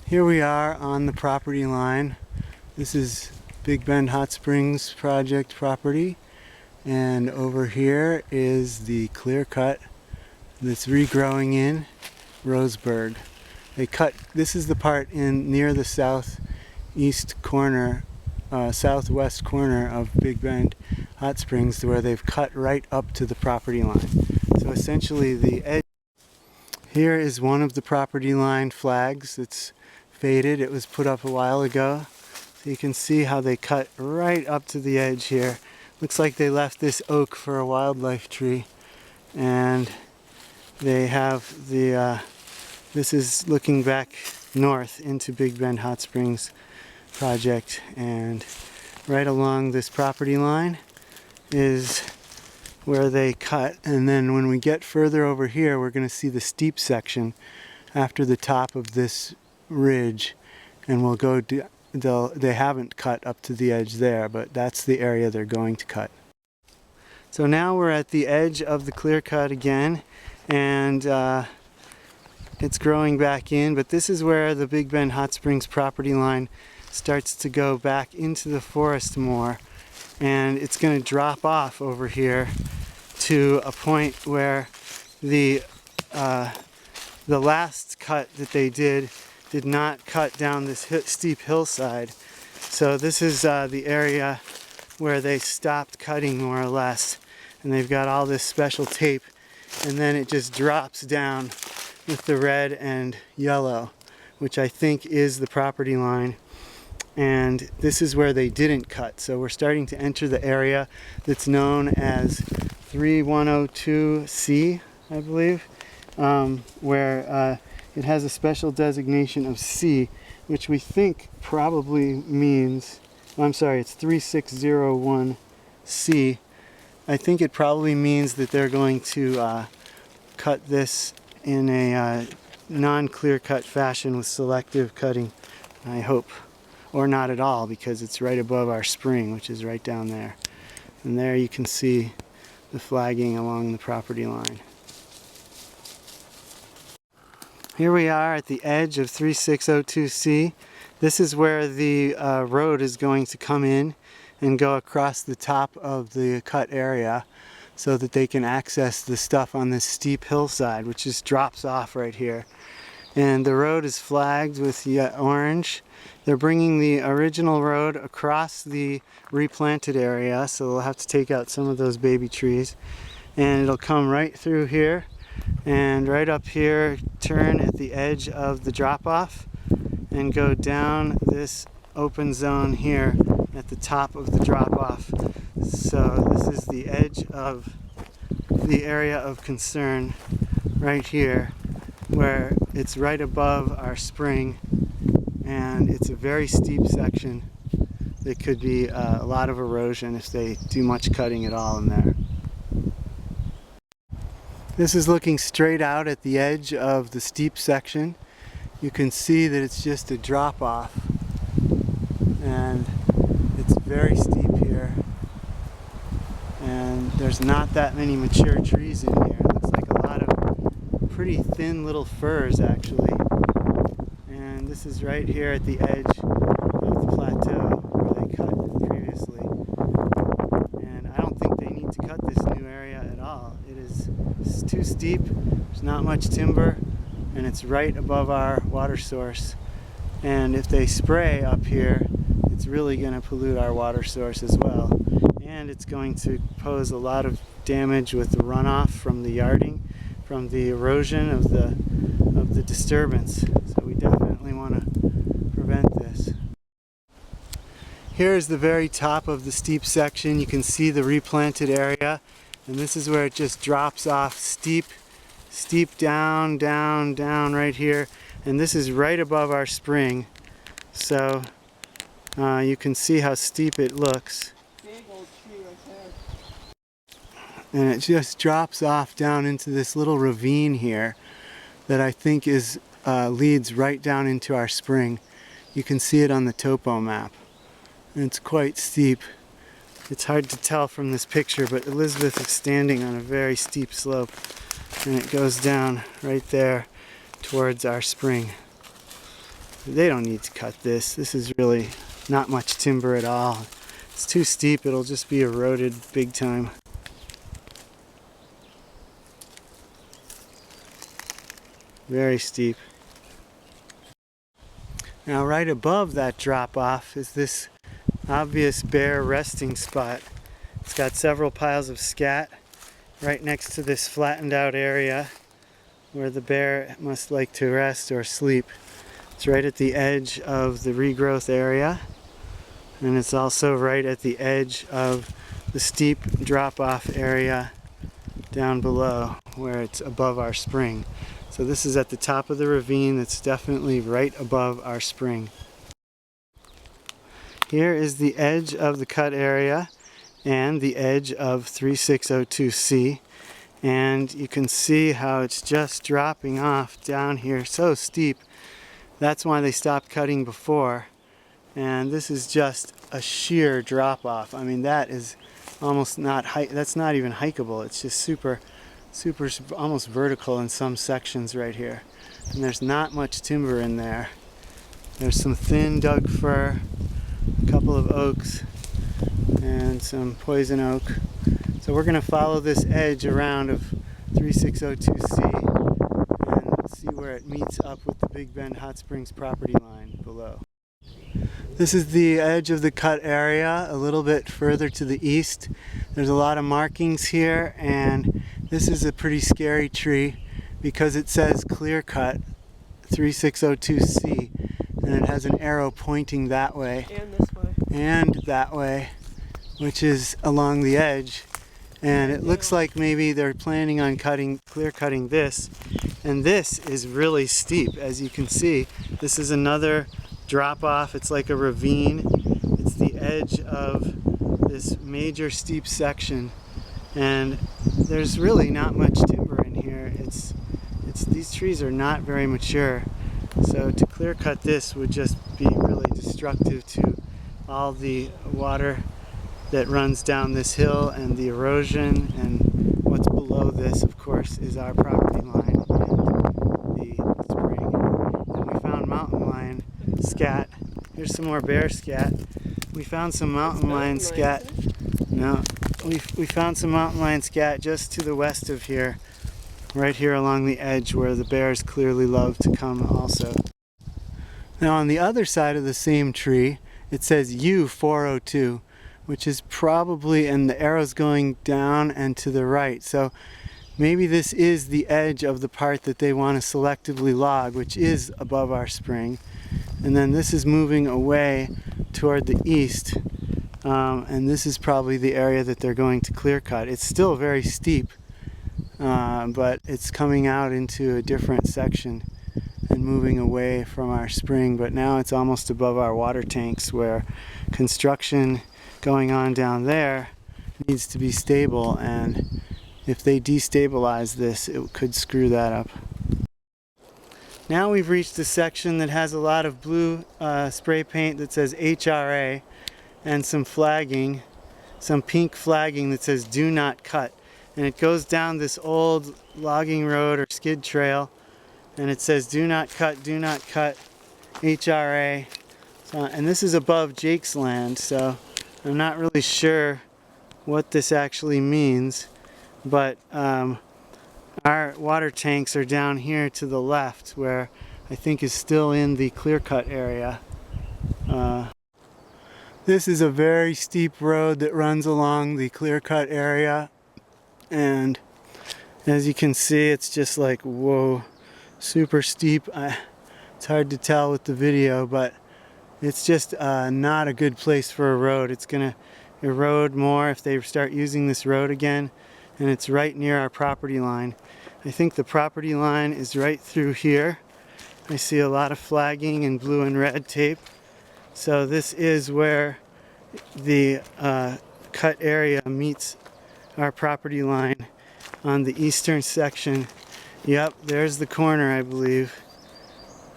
Here we are on the property line. This is Big Bend Hot Springs project property, and over here is the clear cut that's regrowing in Roseburg. They cut, this is the part in near the southwest corner of Big Bend Hot Springs where they've cut right up to the property line. So essentially the edge here is one of the property line flags that's faded. It was put up a while ago. So you can see how they cut right up to the edge here. Looks like they left this oak for a wildlife tree. And they have the, this is looking back north into Big Bend Hot Springs project. And right along this property line is where they cut, and then when we get further over here we're going to see the steep section after the top of this ridge, and we'll go they haven't cut up to the edge there, but that's the area they're going to cut. So now we're at the edge of the clear cut again, and it's growing back in, but this is where the Big Bend Hot Springs property line starts to go back into the forest more, and it's going to drop off over here to a point where the last cut that they did not cut down this steep hillside. So this is the area where they stopped cutting more or less, and they've got all this special tape, and then it just drops down with the red and yellow, which I think is the property line. And this is where they didn't cut. So we're starting to enter the area that's known as 3102C, I believe, where it has a special designation of C, which we think probably means, I'm sorry, it's 3601C. I think it probably means that they're going to cut this in a non-clear cut fashion with selective cutting, I hope. Or not at all, because it's right above our spring, which is right down there. And there you can see the flagging along the property line. Here we are at the edge of 3602C. This is where the road is going to come in and go across the top of the cut area so that they can access the stuff on this steep hillside, which just drops off right here. And the road is flagged with orange. They're bringing the original road across the replanted area, so they'll have to take out some of those baby trees. And it'll come right through here, and right up here, turn at the edge of the drop-off, and go down this open zone here at the top of the drop-off. So this is the edge of the area of concern right here, where it's right above our spring, and it's a very steep section. There could be a lot of erosion if they do much cutting at all in there. This is looking straight out at the edge of the steep section. You can see that it's just a drop off, and it's very steep here, and there's not that many mature trees in here. It looks like a lot of pretty thin little firs actually. And this is right here at the edge of the plateau where they cut previously. And I don't think they need to cut this new area at all. It's too steep, there's not much timber, and it's right above our water source. And if they spray up here, it's really going to pollute our water source as well. And it's going to pose a lot of damage with the runoff from the yarding, from the erosion of the disturbance. So we definitely want to prevent this. Here is the very top of the steep section. You can see the replanted area, and this is where it just drops off steep down right here, and this is right above our spring. So you can see how steep it looks. Big old tree right there. And it just drops off down into this little ravine here that I think is leads right down into our spring. You can see it on the topo map, and it's quite steep. It's hard to tell from this picture, but Elizabeth is standing on a very steep slope, and it goes down right there towards our spring. They don't need to cut this. This is really not much timber at all. It's too steep, it'll just be eroded big time. Very steep. Now right above that drop off is this obvious bear resting spot. It's got several piles of scat right next to this flattened out area where the bear must like to rest or sleep. It's right at the edge of the regrowth area, and it's also right at the edge of the steep drop-off area down below where it's above our spring. So this is at the top of the ravine that's definitely right above our spring. Here is the edge of the cut area and the edge of 3602C, and you can see how it's just dropping off down here so steep. That's why they stopped cutting before, and this is just a sheer drop off. I mean, that is almost not that's not even hikeable. It's just super almost vertical in some sections right here, and there's not much timber in there. There's some thin Doug fir, a couple of oaks, and some poison oak. So we're going to follow this edge around of 3602C and see where it meets up with the Big Bend Hot Springs property line below. This is the edge of the cut area, a little bit further to the east. There's a lot of markings here, and this is a pretty scary tree because it says clear cut 3602C, and it has an arrow pointing that way And this way. and that way, which is along the edge. And it looks like maybe they're planning on clear cutting this, and this is really steep. As you can see, this is another drop off. It's like a ravine. It's the edge of this major steep section, and there's really not much timber in here. These trees are not very mature, so to clear cut this would just be really destructive to all the water that runs down this hill and the erosion, and what's below this, of course, is our property line and the spring. And we found mountain lion scat. Here's some more bear scat. We found some mountain lion scat. No, we found some mountain lion scat just to the west of here, right here along the edge where the bears clearly love to come also. Now on the other side of the same tree, it says U402. Which is probably, and the arrow's going down and to the right. So maybe this is the edge of the part that they want to selectively log, which is above our spring. And then this is moving away toward the east. And this is probably the area that they're going to clear cut. It's still very steep, but it's coming out into a different section and moving away from our spring. But now it's almost above our water tanks, where construction going on down there needs to be stable, and if they destabilize this, it could screw that up. Now we've reached a section that has a lot of blue spray paint that says HRA, and some flagging, some pink flagging that says do not cut, and it goes down this old logging road or skid trail, and it says do not cut HRA. And this is above Jake's land, so I'm not really sure what this actually means, but our water tanks are down here to the left, where I think is still in the clear cut area. This is a very steep road that runs along the clear cut area, and as you can see, it's just like, whoa, super steep. It's hard to tell with the video, but it's just not a good place for a road. It's gonna erode more if they start using this road again, and it's right near our property line. I think the property line is right through here. I see a lot of flagging and blue and red tape. So this is where the cut area meets our property line on the eastern section. Yep, there's the corner, I believe.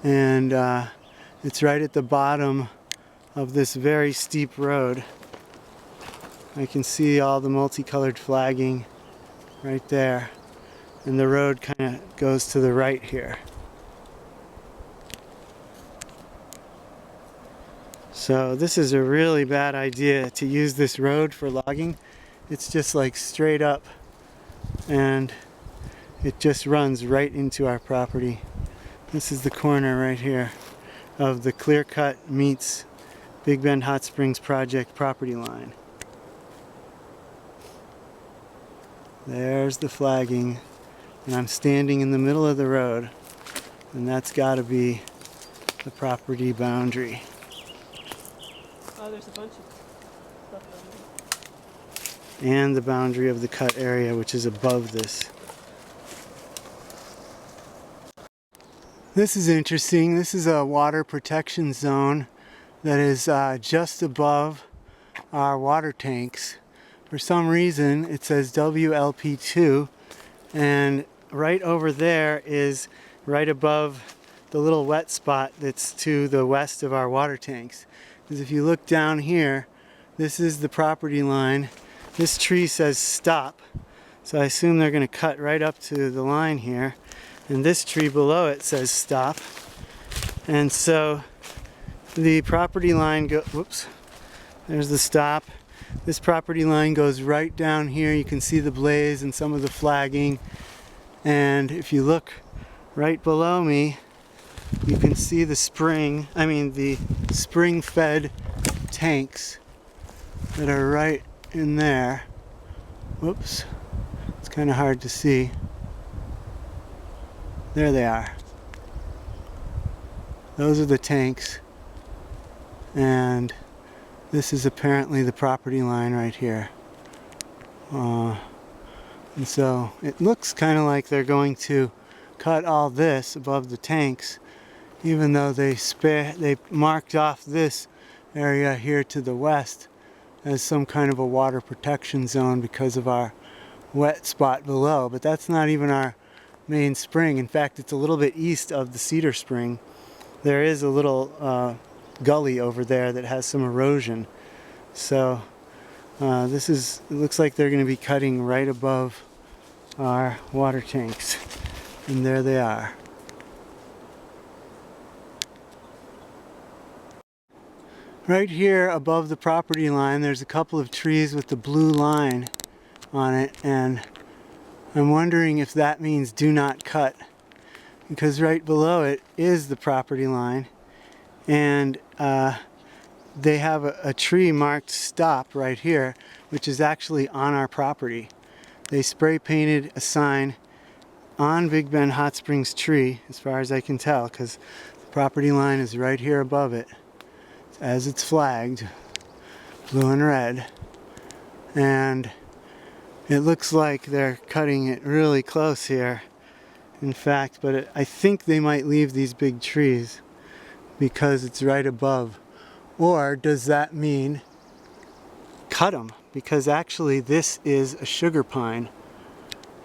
And it's right at the bottom of this very steep road. I can see all the multicolored flagging right there. And the road kind of goes to the right here. So this is a really bad idea to use this road for logging. It's just like straight up and it just runs right into our property. This is the corner right here of the clear cut meets Big Bend Hot Springs project property line. There's the flagging, and I'm standing in the middle of the road, and that's got to be the property boundary. Oh, there's a bunch of stuff down there. And the boundary of the cut area, which is above this. This is interesting. This is a water protection zone that is just above our water tanks. For some reason it says WLP2, and right over there is right above the little wet spot that's to the west of our water tanks. Because if you look down here, this is the property line. This tree says stop, so I assume they're going to cut right up to the line here. And this tree below it says stop. And so the property line whoops, there's the stop. This property line goes right down here. You can see the blaze and some of the flagging. And if you look right below me, you can see the spring-fed tanks that are right in there. Whoops, it's kind of hard to see. There they are. Those are the tanks. And this is apparently the property line right here. And so it looks kind of like they're going to cut all this above the tanks, even though they marked off this area here to the west as some kind of a water protection zone because of our wet spot below. But that's not even our main spring. In fact, it's a little bit east of the Cedar Spring. There is a little gully over there that has some erosion. So it looks like they're going to be cutting right above our water tanks. And there they are. Right here above the property line, there's a couple of trees with the blue line on it, and I'm wondering if that means do not cut, because right below it is the property line, and they have a tree marked stop right here, which is actually on our property. They spray painted a sign on Big Bend Hot Springs tree, as far as I can tell, because the property line is right here above it, as it's flagged, blue and red. And it looks like they're cutting it really close here, in fact, but I think they might leave these big trees because it's right above. Or does that mean cut them? Because actually this is a sugar pine.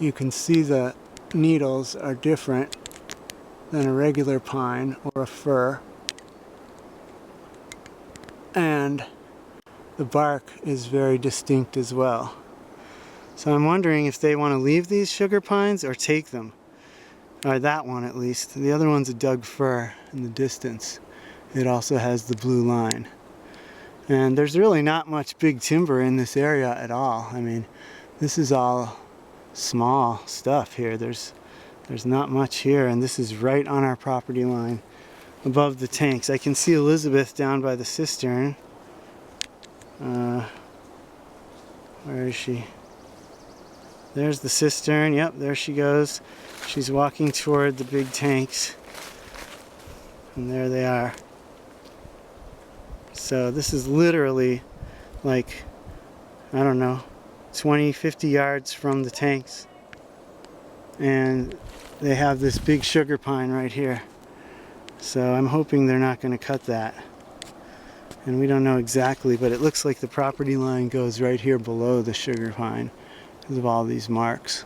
You can see the needles are different than a regular pine or a fir. And the bark is very distinct as well. So I'm wondering if they want to leave these sugar pines or take them. Or that one at least. The other one's a Doug fir in the distance. It also has the blue line. And there's really not much big timber in this area at all. I mean, this is all small stuff here. There's not much here, and this is right on our property line above the tanks. I can see Elizabeth down by the cistern. Where is she? There's the cistern. Yep, there she goes. She's walking toward the big tanks. And there they are. So this is literally like, I don't know, 20, 50 yards from the tanks. And they have this big sugar pine right here. So I'm hoping they're not going to cut that. And we don't know exactly, but it looks like the property line goes right here below the sugar pine because of all these marks.